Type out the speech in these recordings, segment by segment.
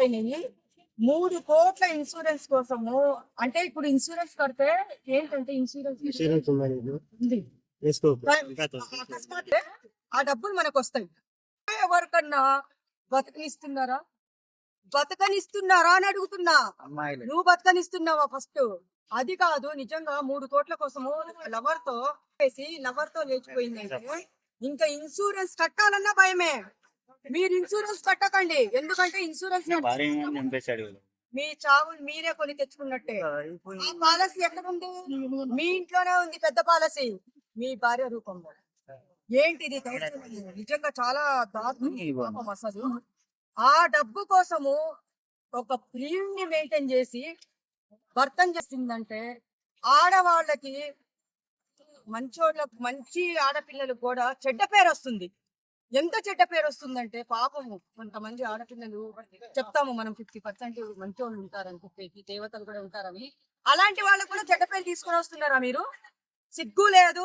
అయినాయి 3 కోట్ల ఇన్సూరెన్స్ కోసము. అంటే ఇప్పుడు ఇన్సూరెన్స్ కడితే ఏంటంటే ఇన్సూరెన్స్ ఉంది. అకస్మాత్ ఆ డబ్బులు మనకు వస్తాయి. ఎవరికన్నా బతకనిస్తున్నారా అని అడుగుతున్నా. నువ్వు బతకనిస్తున్నావా? ఫస్ట్ అది కాదు. నిజంగా 3 కోట్ల కోసము లవర్ తో లేచిపోయింది. ఇంకా ఇన్సూరెన్స్ కట్టాలన్నా భయమే. మీరు ఇన్సూరెన్స్ కట్టకండి. ఎందుకంటే ఇన్సూరెన్స్ మీ చావు మీరే కొని తెచ్చుకున్నట్టే. ఆ పాలసీ ఎక్కడుంది? మీ ఇంట్లోనే ఉంది పెద్ద పాలసీ, మీ భార్య రూపంలో. ఏంటిది? నిజంగా చాలా దారుణం అసలు. ఆ డబ్బు కోసము ఒక ప్రియుణ్ణి మెయింటైన్ చేసి భర్తం చేసిందంటే ఆడవాళ్ళకి, మంచి ఆడపిల్లలకు కూడా చెడ్డ పేరు వస్తుంది. ఎంత చెడ్డ పేరు వస్తుందంటే పాపము కొంతమంది ఆడపిల్లలు చెప్తాము మనం 50% మంచి వాళ్ళు ఉంటారని చెప్పేసి, దేవతలు కూడా ఉంటారని. అలాంటి వాళ్ళకు కూడా చెడ్డ పేరు తీసుకొని వస్తున్నారా మీరు? సిగ్గు లేదు.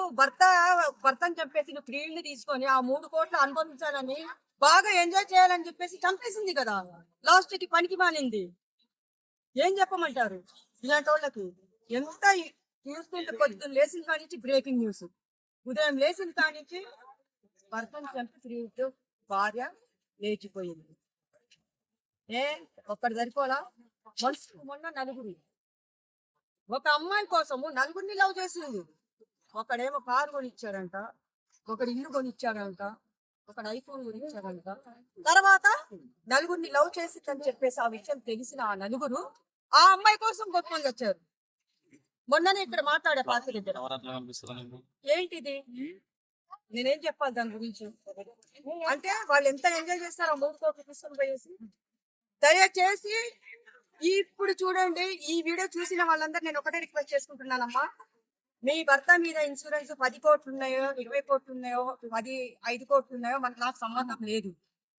భర్తను చంపేసి నువ్వు ప్రియుల్ని తీసుకొని ఆ 3 కోట్లు అనుభవించాలని, బాగా ఎంజాయ్ చేయాలని చెప్పేసి చంపేసింది కదా. లాస్ట్ కి పనికి మానింది. ఏం చెప్పమంటారు ఇలాంటి వాళ్ళకి? ఎంత చూస్తుంటే పొద్దున్న లేచిన కానించి బ్రేకింగ్ న్యూస్, ఉదయం లేచిన కానించి భర్తను చంపి ప్రియుడితో భార్య లేచిపోయింది. ఒక్కటి సరిపోలా? మొన్న నలుగురు, ఒక అమ్మాయి కోసము నలుగురిని లవ్ చేసింది. ఒకడేమో కారు కొనిచ్చారంట, ఒకడు ఇల్లు కొనిచ్చారంట, ఒకడు ఐఫోన్ కొనిచ్చారంట. తర్వాత నలుగురిని లవ్ చేసిందని చెప్పేసి ఆ విషయం తెలిసిన ఆ నలుగురు ఆ అమ్మాయి కోసం గొప్పలు వచ్చారు. మొన్ననే ఇక్కడ మాట్లాడే పాత్ర ఏంటిది? నేనేం చెప్పాలి దాని గురించి? అంటే వాళ్ళు ఎంత ఎంజాయ్ చేస్తారు ఆ 3 కోట్లు తీసుకొని పోయేసి. దయచేసి ఇప్పుడు చూడండి, ఈ వీడియో చూసిన వాళ్ళందరూ నేను ఒకటే రిక్వెస్ట్ చేసుకుంటున్నానమ్మా. మీ భర్త మీద ఇన్సూరెన్స్ 10 కోట్లు ఉన్నాయో, 20 కోట్లు ఉన్నాయో, 5 కోట్లు ఉన్నాయో నాకు సంబంధం లేదు.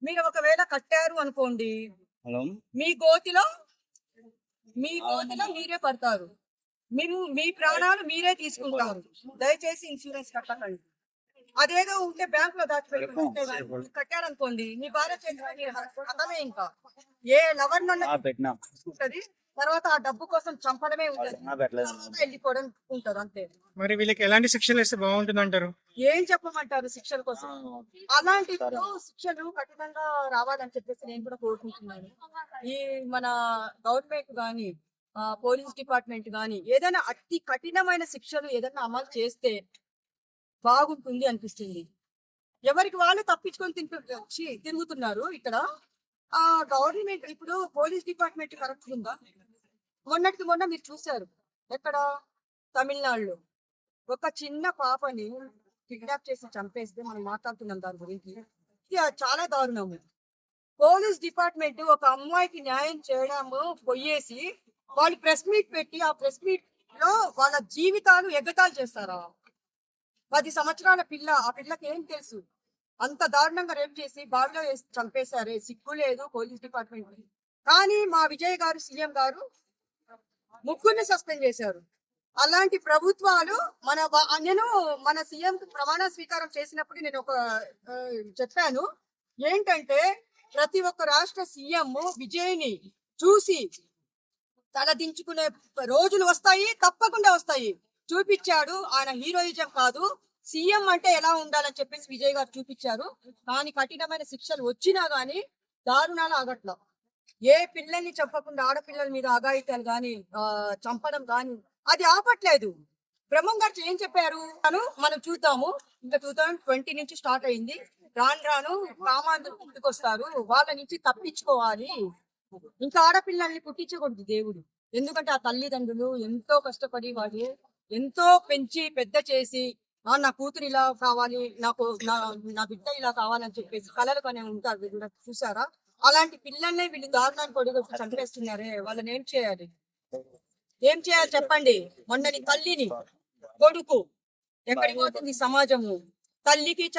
మీరు ఒకవేళ కట్టారు అనుకోండి, మీ గోతిలో మీరే పడతారు. మీ ప్రాణాలు మీరే తీసుకుంటారు. దయచేసి ఇన్సూరెన్స్ కట్టకండి. అదేదో ఉంటే బ్యాంక్ లో దాచిపెట్టుకుంటే కట్టారనుకోండి, మీ భార్య చేతిలో ఇంకా ఏ లవర్ ఉంటది. తర్వాత ఆ డబ్బు కోసం చంపడమే ఉంటది, వెళ్ళిపోవడం ఉంటది అంతే. మరి వీళ్ళకి ఎలాంటి శిక్షలు ఇస్తే బాగుంటుంది అంటారు? ఏం చెప్పమంటారు శిక్షల కోసం? అలాంటి శిక్షలు కఠినంగా రావాలని చెప్పేసి నేను కూడా కోరుకుంటున్నాను. ఈ మన గవర్నమెంట్ గాని, పోలీస్ డిపార్ట్మెంట్ గాని ఏదైనా అతి కఠినమైన శిక్షలు ఏదైనా అమలు చేస్తే బాగుంటుంది అనిపిస్తుంది. ఎవరికి వాళ్ళు తప్పించుకొని తిరుగుతున్నారు ఇక్కడ. ఆ గవర్నమెంట్ ఇప్పుడు పోలీస్ డిపార్ట్మెంట్ కరెక్ట్ ఉందా? మొన్న మీరు చూశారు ఎక్కడ? తమిళనాడులో ఒక చిన్న పాపని కిడ్నాప్ చేసి చంపేస్తే మనం మాట్లాడుతున్నాం దాని గురించి. ఇది చాలా దారుణము. పోలీస్ డిపార్ట్మెంట్ ఒక అమ్మాయికి న్యాయం చేయడము పోయేసి వాళ్ళు ప్రెస్ మీట్ పెట్టి ఆ ప్రెస్ మీట్ లో వాళ్ళ జీవితాలు ఎగతాలు చేస్తారా? 10 సంవత్సరాల పిల్ల, ఆ పిల్లకి ఏం తెలుసు? అంత దారుణంగా రేప్ చేసి బావిలో వేసి చంపేశారే. సిగ్గు లేదు పోలీస్ డిపార్ట్మెంట్. కానీ మా విజయ్ గారు, సీఎం గారు ముగ్గురిని సస్పెండ్ చేశారు. అలాంటి ప్రభుత్వాలు నేను మన సీఎం ప్రమాణ స్వీకారం చేసినప్పుడు నేను ఒక చెప్పాను ఏంటంటే, ప్రతి ఒక్క రాష్ట్ర సీఎం విజయ్ని చూసి తలదించుకునే రోజులు వస్తాయి, తప్పకుండా వస్తాయి. చూపించాడు. ఆయన హీరోయిజం కాదు, సీఎం అంటే ఎలా ఉండాలని చెప్పేసి విజయ్ గారు చూపించారు. కానీ కఠినమైన శిక్షలు వచ్చినా గానీ దారుణాలు ఆగట్ల. ఏ పిల్లల్ని చంపకుండా ఆడపిల్లల మీద అఘాయిత్యాలు గాని, చంపడం గాని అది ఆపట్లేదు. బ్రహ్మం గారు ఏం చెప్పారు మనం చూద్దాము. ఇంకా 2020 నుంచి స్టార్ట్ అయింది. రాను కామాంధులు పుట్టుకొస్తారు, వాళ్ళ నుంచి తప్పించుకోవాలి. ఇంకా ఆడపిల్లల్ని పుట్టించకూడదు దేవుడు. ఎందుకంటే ఆ తల్లిదండ్రులు ఎంతో కష్టపడి వాడి ఎంతో పెంచి పెద్ద చేసి, నా కూతురు ఇలా కావాలి, నా బిడ్డ ఇలా కావాలని చెప్పేసి కలలు కానీ ఉంటారు. వీళ్ళు చూసారా? అలాంటి పిల్లల్ని వీళ్ళు దారుణాన్ని పొడిగొట్టి చంపేస్తున్నారే. వాళ్ళని ఏం చేయాలి చెప్పండి? మొన్నని తల్లిని, కొడుకు ఎక్కడికి పోతుంది సమాజము? తల్లికి